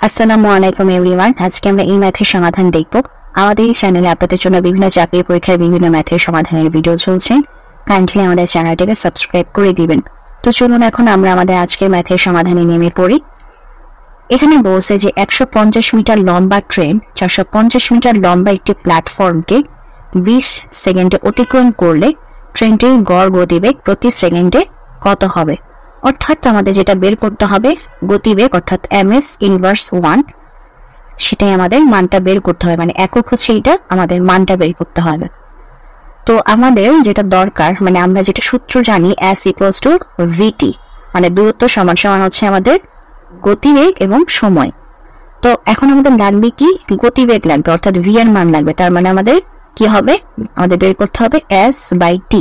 আসসালামু আলাইকুম এভরিওয়ান। আজকে আমরা এই ম্যাথের সমাধান দেখব। আমাদের এই চ্যানেলে আপনাদের জন্য বিভিন্ন চাকরির পরীক্ষার বিভিন্ন ম্যাথের সমাধানের ভিডিও চলছে। কাইন্ডলি আমাদের চ্যানেলটিকে সাবস্ক্রাইব করে দিবেন। তো চলুন এখন আমরা আমাদের আজকের ম্যাথের সমাধানে নেমে পড়ি। এখানে বলছে যে 150 মিটার লম্বা ট্রেন 450 মিটার লম্বা একটি প্ল্যাটফর্মকে 20 সেকেন্ডে অতিক্রম করলে ট্রেনটির গড় গতিবেগ প্রতি সেকেন্ডে কত হবে। অর্থাৎ আমাদের যেটা বের করতে হবে গতিবেগ, অর্থাৎ ms ইনভার্স 1, সেটাই আমাদের মানটা বের করতে হবে, মানে একক হচ্ছে এটা, আমাদের মানটা বের করতে হবে। তো আমাদের যেটা দরকার, মানে আমরা যেটা সূত্র জানি s ইকুয়ালস টু vt, মানে দূরত্ব সমান সমান হচ্ছে আমাদের গতিবেগ এবং সময়। তো এখন আমাদের লাগবে কি, গতিবেগ লাগবে, অর্থাৎ v এর মান লাগবে। তার মানে আমাদের কি হবে, আমাদের বের করতে হবে s বাই t।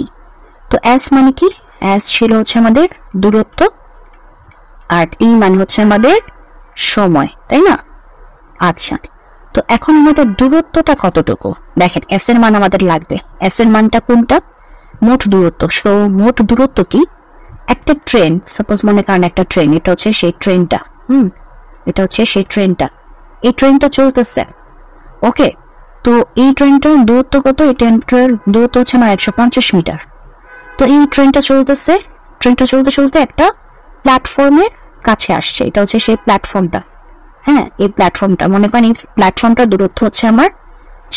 তো s মানে কি, s ছিল হচ্ছে আমাদের দূরত্ব আর t মানে হচ্ছে আমাদের সময়, তাই না? আচ্ছা, তো এখন আমাদের দূরত্বটা কতটুকু, দেখেন s এর মান আমাদের লাগবে। s এর মানটা কোনটা, মোট দূরত্ব। সো মোট দূরত্ব কি, একটা ট্রেন, সাপোজ মনে করেন একটা ট্রেন, এটা হচ্ছে সেই ট্রেনটা, এটা হচ্ছে সেই ট্রেনটা, এই ট্রেনটা চলতেছে, ওকে। তো এই ট্রেনটার দূরত্ব কত, এই ট্রেনটার দূরত্ব হচ্ছে আমার 150 মিটার। তো এই ট্রেনটা চলতে চলতে একটা প্ল্যাটফর্মের কাছে আসছে, এটা হচ্ছে সেই প্ল্যাটফর্মটা। হ্যাঁ, এই প্ল্যাটফর্মটা মনে করেন, এই প্ল্যাটফর্মটার দূরত্ব হচ্ছে আমার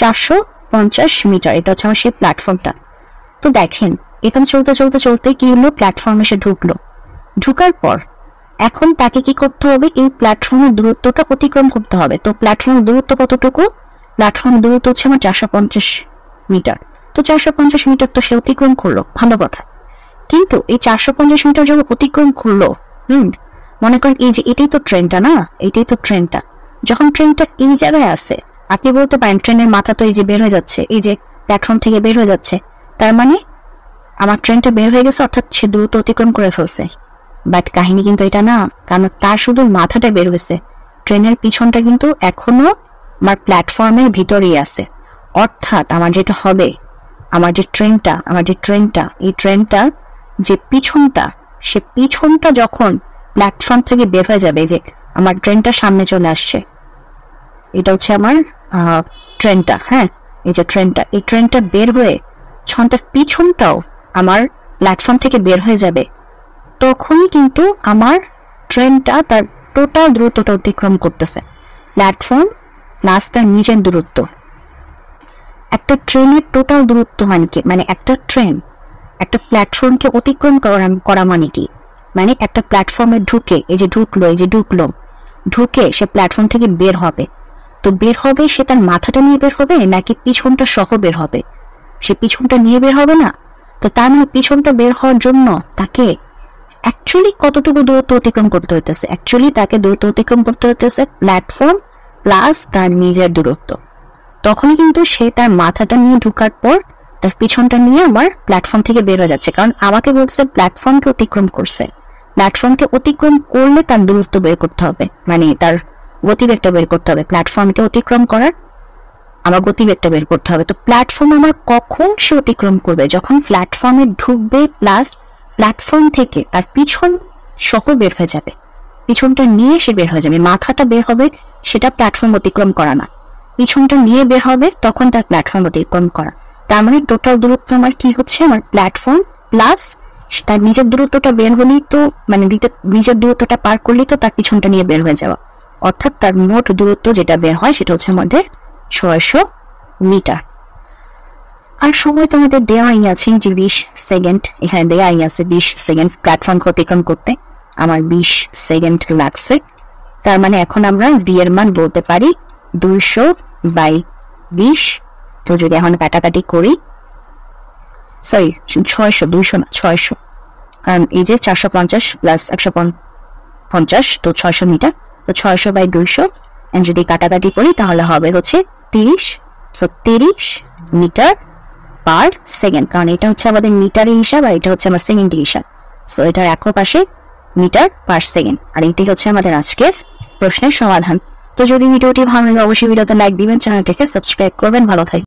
450 মিটার, এটা হচ্ছে আমার সেই প্ল্যাটফর্মটা। তো দেখেন এখানে চলতে কি হলো, প্ল্যাটফর্মে সে ঢুকলো। ঢুকার পর এখন তাকে কি করতে হবে, এই প্ল্যাটফর্মের দূরত্বটা অতিক্রম করতে হবে। তো প্ল্যাটফর্মের দূরত্ব কতটুকু, প্ল্যাটফর্মের দূরত্ব হচ্ছে আমার 450 মিটার। তো 450 মিটার তো সে অতিক্রম করলো, ভালো কথা। কিন্তু এই 450 মিটার যখন অতিক্রম করলো, মনে করেন এই যে এটাই তো ট্রেনটা, না এটাই তো ট্রেনটা। যখন ট্রেনটা এই জায়গায় আসে, আপনি বলতে পারেন ট্রেনের মাথা তো এই যে বের হয়ে যাচ্ছে, এই যে প্ল্যাটফর্ম থেকে বের হয়ে যাচ্ছে, তার মানে আমার ট্রেনটা বের হয়ে গেছে, অর্থাৎ সে দ্রুত অতিক্রম করে ফেলছে। বাট কাহিনী কিন্তু এটা না, কারণ তার শুধু মাথাটা বের হয়েছে, ট্রেনের পিছনটা কিন্তু এখনো আমার প্ল্যাটফর্মের ভিতরেই আছে। অর্থাৎ আমার যেটা হবে, আমার যে ট্রেনটা এই ট্রেনটা যে পিছনটা, সে পিছনটা যখন প্ল্যাটফর্ম থেকে বের হয়ে যাবে, যে আমার ট্রেনটা সামনে চলে আসছে, এটা হচ্ছে আমার ট্রেনটা। হ্যাঁ, এই যে ট্রেনটা, এই ট্রেনটা বের হয়ে যখন তার পিছনটাও আমার প্ল্যাটফর্ম থেকে বের হয়ে যাবে, তখনই কিন্তু আমার ট্রেনটা তার টোটাল দূরত্বটা অতিক্রম করতেছে, প্ল্যাটফর্ম প্লাস তার নিজের দূরত্ব। একটা ট্রেনের টোটাল দূরত্ব মানে কি, মানে একটা ট্রেন একটা প্ল্যাটফর্মকে অতিক্রম করা মানে কি, মানে একটা প্ল্যাটফর্মে ঢুকে, এই যে ঢুকে সে প্ল্যাটফর্ম থেকে বের হবে। তো বের হবে সে তার মাথাটা নিয়ে বের হবে নাকি পিছনটা সহ বের হবে, সে পিছনটা নিয়ে বের হবে না। তো তার মানে পিছনটা বের হওয়ার জন্য তাকে অ্যাকচুয়ালি কতটুকু দূরত্ব অতিক্রম করতে হইতেছে, তাকে দূরত্ব অতিক্রম করতে হইতেছে প্ল্যাটফর্ম প্লাস তার নিজের দূরত্ব। তখনই কিন্তু সে তার মাথাটা নিয়ে ঢুকার পর তার পিছনটা নিয়ে আমার প্ল্যাটফর্ম থেকে বের হয়ে যাচ্ছে, কারণ আমাকে বলছে প্ল্যাটফর্মকে অতিক্রম করছে। প্ল্যাটফর্মকে অতিক্রম করলে তার দূরত্ব বের করতে হবে, মানে তার গতিবেগটা বের করতে হবে। প্ল্যাটফর্মকে অতিক্রম করার আমার গতিবেগটা বের করতে হবে। তো প্ল্যাটফর্ম আমার কখন সে অতিক্রম করবে, যখন প্ল্যাটফর্মে ঢুকবে প্লাস প্ল্যাটফর্ম থেকে তার পিছন সহ বের হয়ে যাবে, পিছনটা নিয়ে সে বের হয়ে যাবে। মাথাটা বের হবে সেটা প্ল্যাটফর্ম অতিক্রম করা না, পিছনটা নিয়ে বের হবে তখন তার প্ল্যাটফর্ম অতিক্রম করা। তার মানে টোটাল দূরত্ব আমার কি হচ্ছে, আমার প্ল্যাটফর্ম প্লাস তার নিজের দূরত্বটা বের হলেই তো, মানে নিজের দূরত্বটা পার করলেই তো তার পিছনটা নিয়ে বের হয়ে যাওয়া, অর্থাৎ তার মোট দূরত্ব যেটা বের হয় সেটা হচ্ছে আমাদের 600 মিটার। আর সময় তো আমাদের দেওয়াই আছে যে 20 সেকেন্ড, এখানে দেওয়াই আছে 20 সেকেন্ড প্ল্যাটফর্ম অতিক্রম করতে, আমার 20 সেকেন্ড লাগছে। তার মানে এখন আমরা v এর মান বলতে পারি 200/20। তো যদি এখন কাটাকাটি করি, সরি 200 না 600, কারণ এই যে 450 প্লাস 150 তো 600 মিটার। তো 600/200 যদি কাটাকাটি করি তাহলে হবে হচ্ছে 30। সো 30 মিটার পার সেকেন্ড, কারণ এটা হচ্ছে আমাদের মিটারের হিসাব আর এটা হচ্ছে আমার সেকেন্ডের হিসাব। সো এটার একক আসে মিটার পার সেকেন্ড। আর এটাই হচ্ছে আমাদের আজকের প্রশ্নের সমাধান। তো যদি ভিডিওটি ভালো লাগে অবশ্যই ভিডিওতে লাইক দিবেন, চ্যানেলটিকে সাবস্ক্রাইব করবেন। ভালো থাকবেন।